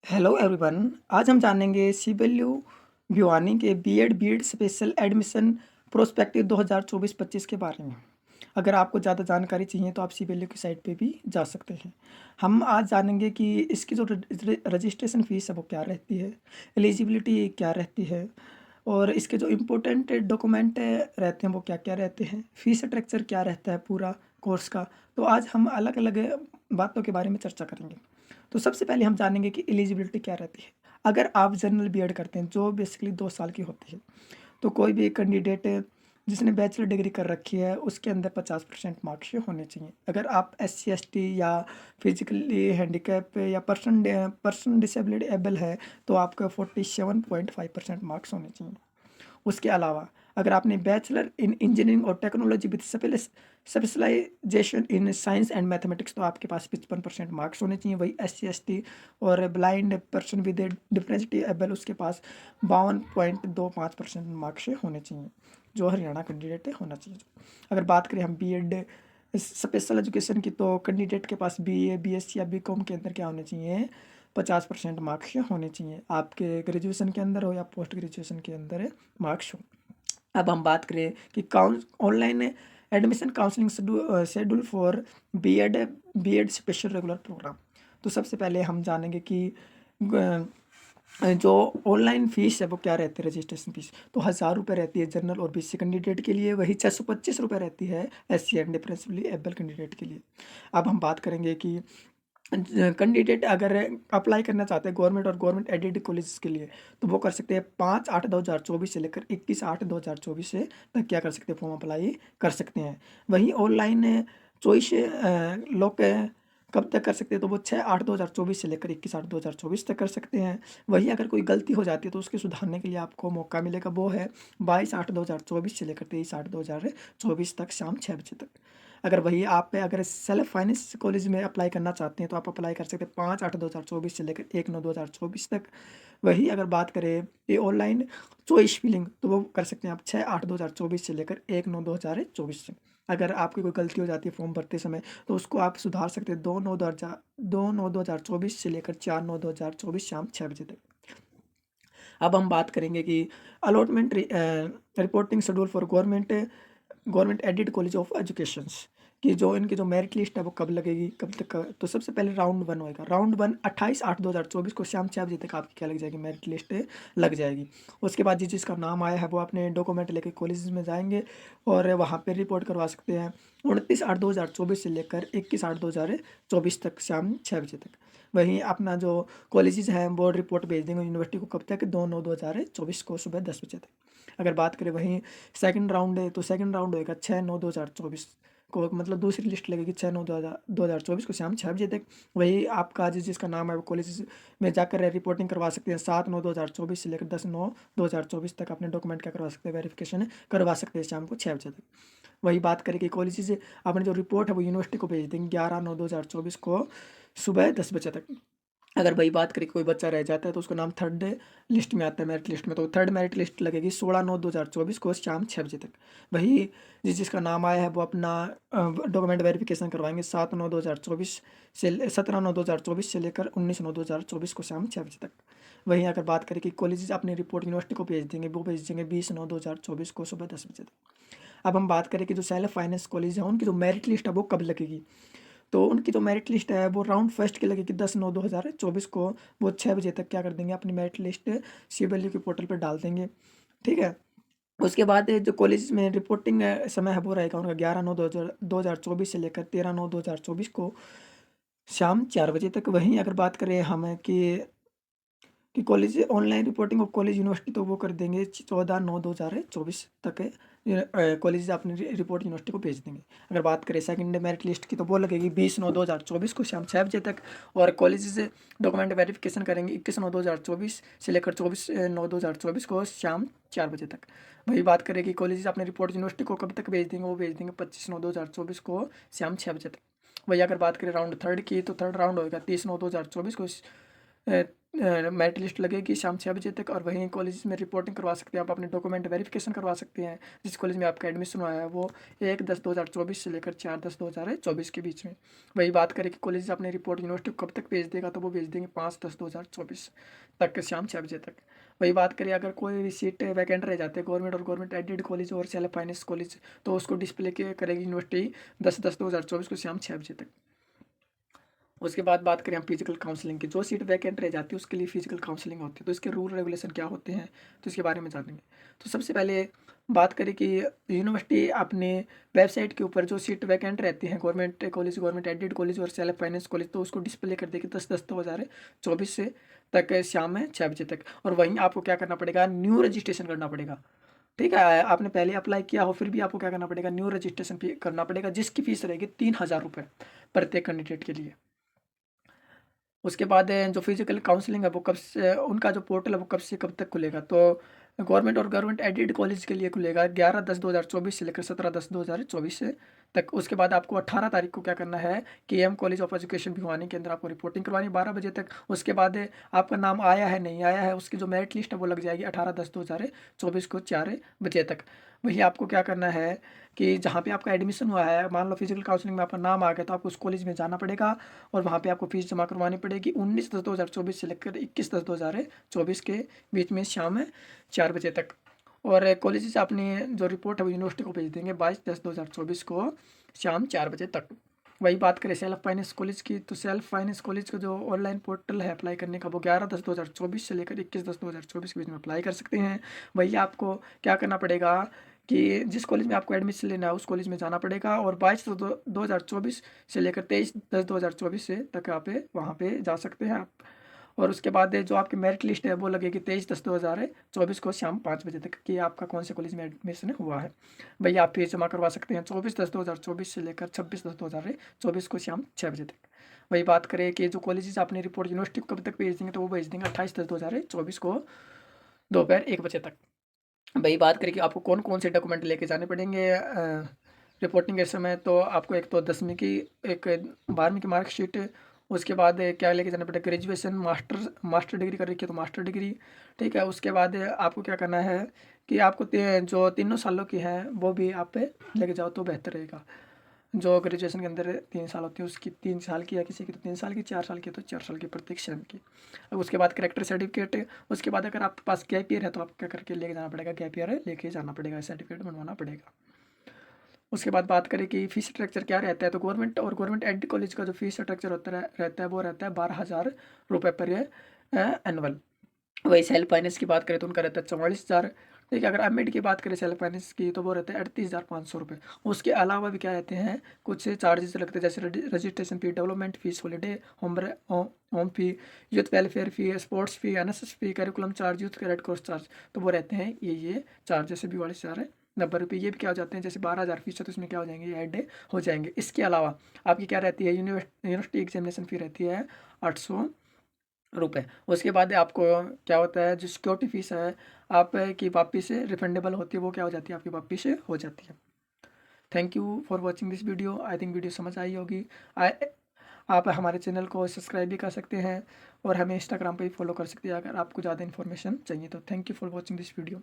Hello everyone. आज हम जानेंगे सीबीएलयू भिवानी के बीएड स्पेशल एडमिशन प्रोस्पेक्टिव 2024-25 के बारे में। अगर आपको ज़्यादा जानकारी चाहिए तो आप सीबीएलयू की साइट पे भी जा सकते हैं। हम आज जानेंगे कि इसकी जो रजिस्ट्रेशन फ़ीस है वो क्या रहती है, एलिजिबिलिटी क्या रहती है और इसके जो इम्पोर्टेंट डॉक्यूमेंट रहते हैं वो क्या-क्या रहते हैं, फ़ीस स्ट्रक्चर क्या रहता है पूरा कोर्स का। तो आज हम अलग-अलग बातों के बारे में चर्चा करेंगे। तो सबसे पहले हम जानेंगे कि एलिजिबिलिटी क्या रहती है। अगर आप जनरल बीएड करते हैं जो बेसिकली 2 साल की होती है, तो कोई भी कैंडिडेट जिसने बैचलर डिग्री कर रखी है उसके अंदर 50% मार्क्स होने चाहिए। अगर आप एससी एसटी या फिजिकली हैंडीकैप या पर्सन डिसेबल्ड एबल है तो आपका 47.5% मार्क्स होने चाहिए। उसके अलावा अगर आपने बैचलर इन इंजीनियरिंग और technology with specialisation in science and mathematics तो आपके पास 55% मार्क्स होने चाहिए। वही एससी एसटी और blind person with differently able उसके पास 52.25% मार्क्स होने चाहिए, जो हरियाणा कैंडिडेट होना चाहिए। अगर बात करें हम बीएड स्पेशल एजुकेशन की तो कैंडिडेट के पास बीए बीएससी या बीकॉम के अंदर क्या होने चाहिए, 50% मार्क्स होने चाहिए। आपके ग्रेजुएशन के अंदर हो या पोस्ट ग्रेजुएशन के अंदर मार्क्स हो। अब हम बात करें कि online admission counselling schedule for BEd BEd special regular programme. तो सबसे पहले हम जानेंगे कि जो ऑनलाइन फ़ीस है वो क्या रहती है। रजिस्ट्रेशन फ़ीस तो 1000 रुपये रहती है जनरल और बीसी कैंडिडेट के लिए, वही 625 रुपये रहती है SC and differentially able candidate के लिए। अब हम बात करेंगे कि कैंडिडेट अगर अप्लाई करना चाहते हैं गवर्नमेंट और गवर्नमेंट एडेड कॉलेज के लिए तो वो कर सकते हैं 5/8/2024 से लेकर 21/8/2024 से तक क्या कर सकते हैं, फॉर्म अप्लाई कर सकते हैं। वहीं ऑनलाइन चॉइस लोग कब तक कर सकते हैं तो वो 6/8/2024 से लेकर 21/8/2024 तक कर सकते हैं। वहीं अगर कोई गलती हो जाती है तो उसके सुधारने के लिए आपको मौका मिलेगा, वो है 22/8/2024 से लेकर 23/8/2024 तक शाम 6 बजे तक। अगर वही आप अगर सेल्फ फाइनेंस कॉलेज में अप्लाई करना चाहते हैं तो आप अप्लाई कर सकते हैं 5/8/2024 से लेकर 1/9/2024 तक। वही अगर बात करें ये ऑनलाइन चॉइस फिलिंग तो वो कर सकते हैं आप 6/8/2024 से लेकर 1/9/2024 तक। अगर आपकी कोई गलती हो जाती है फॉर्म भरते समय तो उसको आप सुधार सकते हैं 2/9/2024 से लेकर 4/9/2024 शाम 6 बजे तक। अब हम बात करेंगे कि allotment reporting schedule for government aided college of educations कि जो इनकी जो मेरिट लिस्ट है वो कब लगेगी, कब तक तो सबसे पहले राउंड 1 होएगा। राउंड 1 28/8/2024 को शाम 6 बजे तक आपकी क्या लग जाएगी, मेरिट लिस्ट लग जाएगी। उसके बाद जिसका नाम आया है वो अपने डॉक्यूमेंट लेके कॉलेज में जाएंगे और वहाँ पे रिपोर्ट करवा सकते हैं 29/8/2024 से लेकर 21/8/2024 तक शाम 6 बजे तक। वहीं अपना जो कॉलेजेस हैं वो रिपोर्ट भेज देंगे यूनिवर्सिटी को कब तक, 2/9/2024 को सुबह 10 बजे तक। अगर बात करें वहीं सेकंड राउंड है तो सेकंड राउंड होएगा 6/9/2024 को, मतलब दूसरी लिस्ट लगेगी 6/9/2024 को शाम 6 बजे तक। वही आपका जिसका नाम है वो कॉलेज में जाकर रिपोर्टिंग करवा सकते हैं 7/9/2024 से लेकर 10/9/2024 तक अपने डॉक्यूमेंट क्या करवा सकते हैं, वेरिफिकेशन करवा सकते हैं शाम को 6 बजे तक। वही बात करें कि कॉलेज से अपने जो रिपोर्ट है वो यूनिवर्सिटी को भेज देंगे 11/9/2024 को सुबह 10 बजे तक। अगर वही बात करें कोई बच्चा रह जाता है तो उसका नाम थर्ड लिस्ट में आता है, मेरिट लिस्ट में, तो थर्ड मेरिट लिस्ट लगेगी 16/9/2024 को शाम 6 बजे तक। वही जिसका नाम आया है वो अपना डॉक्यूमेंट वेरिफिकेशन करवाएंगे 7/9/2024 से 17/9/2024 से लेकर 19/9/2024 को शाम 6 बजे तक। वहीं अगर बात करें कि कॉलेज अपनी रिपोर्ट यूनिवर्सिटी को भेज देंगे, वो भेज देंगे 20/9/2024 को सुबह 10 बजे तक। अब हम बात करें कि जो सेल्फ फाइनेंस कॉलेज है उनकी जो मेरिट लिस्ट है वो कब लगेगी, तो उनकी जो मेरिट लिस्ट है वो राउंड फर्स्ट की लगेगी 10/9/2024 को। वो 6 बजे तक क्या कर देंगे, अपनी मेरिट लिस्ट सीबीएलयू के पोर्टल पर डाल देंगे। ठीक है। उसके बाद जो कॉलेज में रिपोर्टिंग समय है वो रहेगा उनका 11/9/2024 से लेकर 13/9/2024 को शाम 4 बजे तक। वहीं अगर बात करें हम कि college online reporting of college university तो वो कर देंगे 14/9/2024 तक कॉलेज अपनी रिपोर्ट यूनिवर्सिटी को भेज देंगे। अगर बात करें सेकंड मेरिट लिस्ट की तो वो लगेगी 20/9/2024 को शाम 6 बजे तक। और कॉलेज से डॉक्यूमेंट वेरिफिकेशन करेंगे 21/9/2024 से लेकर 24/9/2024 को शाम 4 बजे तक। वही बात करें कि कॉलेज अपनी रिपोर्ट यूनिवर्सिटी को कब तक भेज देंगे, वो भेज देंगे 25/9/2024 को शाम 6 बजे तक। वही अगर बात करें राउंड थर्ड की तो थर्ड राउंड होगा 30/9/2024 को मेरिट लिस्ट लगेगी शाम 6 बजे तक, और वहीं कॉलेज में रिपोर्टिंग करवा सकते हैं आप, अपने डॉक्यूमेंट वेरिफिकेशन करवा सकते हैं जिस कॉलेज में आपका एडमिशन हुआ है वो 1/10/2024 से लेकर 4/10/2024 के बीच में। वही बात करें कि कॉलेज अपनी रिपोर्ट यूनिवर्सिटी को कब तक भेज देगा, तो वो भेज देंगे 5/10/2024 तक शाम 6 बजे तक। वही बात करें अगर कोई भी सीट वैकेंट रह जाते हैं गवर्नमेंट और गवर्नमेंट एडेड कॉलेज और सेल्फ फाइनेंस कॉलेज, तो उसको डिस्प्ले करेगी यूनिवर्सिटी 10/10/2024 को शाम 6 बजे तक। उसके बाद बात करें हम फिजिकल काउंसलिंग की, जो सीट वैकेंट रह जाती है उसके लिए फिजिकल काउंसलिंग होती है, तो इसके रूल रेगुलेशन क्या होते हैं तो इसके बारे में जानेंगे। तो सबसे पहले बात करें कि यूनिवर्सिटी अपने वेबसाइट के ऊपर जो सीट वैकेंट रहती हैं government college, government aided college और सेल्फ फाइनेंस कॉलेज, तो उसको डिस्प्ले कर देगी 10/10/2024 से तक शाम में 6 बजे तक। और वहीं आपको क्या करना पड़ेगा, न्यू रजिस्ट्रेशन करना पड़ेगा। ठीक है, आपने पहले अप्लाई किया हो फिर भी आपको क्या करना पड़ेगा, न्यू रजिस्ट्रेशन करना पड़ेगा, जिसकी फीस रहेगी 3000 रुपये प्रत्येक कैंडिडेट के लिए। उसके बाद जो फिजिकल काउंसलिंग है वो कब से, उनका जो पोर्टल है वो कब से कब तक खुलेगा, तो गवर्नमेंट और गवर्नमेंट एडेड कॉलेज के लिए खुलेगा 11/10/2024 से लेकर 17/10/2024 से तक। उसके बाद आपको 18 तारीख को क्या करना है, KM college of education Bhiwani के अंदर आपको रिपोर्टिंग करवानी 12 बजे तक। उसके बाद आपका नाम आया है नहीं आया है उसकी जो मेरिट लिस्ट है वो लग जाएगी 18/10/2024 को 4 बजे तक। वही आपको क्या करना है कि जहाँ पे आपका एडमिशन हुआ है, मान लो फिजिकल काउंसलिंग में आपका नाम आ गया तो आपको उस कॉलेज में जाना पड़ेगा और वहाँ पे आपको फीस जमा करवानी पड़ेगी 19/10/2024 से लेकर 21/10/2024 के बीच में शाम 4 बजे तक। और कॉलेज से अपनी जो रिपोर्ट है वो यूनिवर्सिटी को भेज देंगे 22/10/2024 को शाम 4 बजे तक। वही बात करें सेल्फ फाइनेंस कॉलेज की, तो सेल्फ फाइनेंस कॉलेज का जो ऑनलाइन पोर्टल है अप्लाई करने का वो 11/10/2024 से लेकर 21/10/2024 के बीच में अप्लाई कर सकते हैं। वही आपको क्या करना पड़ेगा कि जिस कॉलेज में आपको एडमिशन लेना है उस कॉलेज में जाना पड़ेगा, और 22/10/2024 से लेकर 23/10/2024 से तक आप वहाँ पे जा सकते हैं आप। और उसके बाद जो आपकी मेरिट लिस्ट है वो लगेगी 23/10/2024 को शाम 5 बजे तक कि आपका कौन से कॉलेज में एडमिशन हुआ है। भैया आप फीस जमा करवा सकते हैं 24/10/2024 से लेकर 26/10/2024 को शाम 6 बजे तक। वही बात करें कि जो कॉलेजेस अपनी रिपोर्ट यूनिवर्सिटी को कब तक भेज देंगे, तो वो भेज देंगे 28/10/2024 को दोपहर 1 बजे तक। वही बात करें कि आपको कौन कौन से डॉक्यूमेंट लेके जाने पड़ेंगे रिपोर्टिंग के समय, तो आपको एक तो 10वीं की, एक 12वीं की मार्कशीट, उसके बाद क्या लेके जाना पड़ेगा, ग्रेजुएशन मास्टर डिग्री कर रखी है तो मास्टर डिग्री। ठीक है, उसके बाद आपको क्या करना है कि आपको जो तीनों सालों की है वो भी आप लेके जाओ तो बेहतर रहेगा। जो ग्रेजुएशन के अंदर 3 साल होती है उसकी 3 साल की है, किसी की तो 3 साल की, 4 साल की तो 4 साल की प्रत्येक सेम की। अब उसके बाद करेक्टर सर्टिफिकेट, उसके बाद अगर आपके पास गैप ईयर है तो आपको क्या करके लेके जाना पड़ेगा, गैप ईयर लेके जाना पड़ेगा, सर्टिफिकेट बनवाना पड़ेगा। उसके बाद बात करें कि फीस स्ट्रक्चर क्या रहता है, तो गवर्नमेंट और गवर्नमेंट एड कॉलेज का जो फीस स्ट्रक्चर रहता है वो रहता है 12,000 रुपये पर एनुअल। वही सेल्फ फाइनेंस की बात करें तो उनका रहता है 44,000। ठीक है, अगर एम की बात करें सेल्फ फाइनेंस की तो वो रहता है 38,500 रुपये। उसके अलावा भी क्या रहते हैं, कुछ चार्जेस लगते हैं जैसे registration fee, development fees, holiday home fee, youth welfare fee, sports fee, NSS fee, curriculum charge, youth red cross charge, तो वो रहते हैं ये चार्जेस भी वाले सारे 90 रुपये। ये भी क्या हो जाते हैं, जैसे 12,000 फीस है तो इसमें क्या हो जाएंगे, ये ऐड हो जाएंगे। इसके अलावा आपकी क्या रहती है, यूनिवर्सिटी एग्जामिनेशन फ़ी रहती है 800 रुपये। उसके बाद आपको क्या होता है, जो सिक्योरिटी फीस है आपकी वापिस से रिफंडेबल होती है, वो क्या हो जाती है, आपकी वापिस से हो जाती है। Thank you for watching this video. I think video समझ आई होगी। आप हमारे चैनल को सब्सक्राइब भी कर सकते हैं और हमें इंस्टाग्राम पर भी फॉलो कर सकते हैं अगर आपको ज़्यादा इन्फॉर्मेशन चाहिए तो। Thank you for watching this video.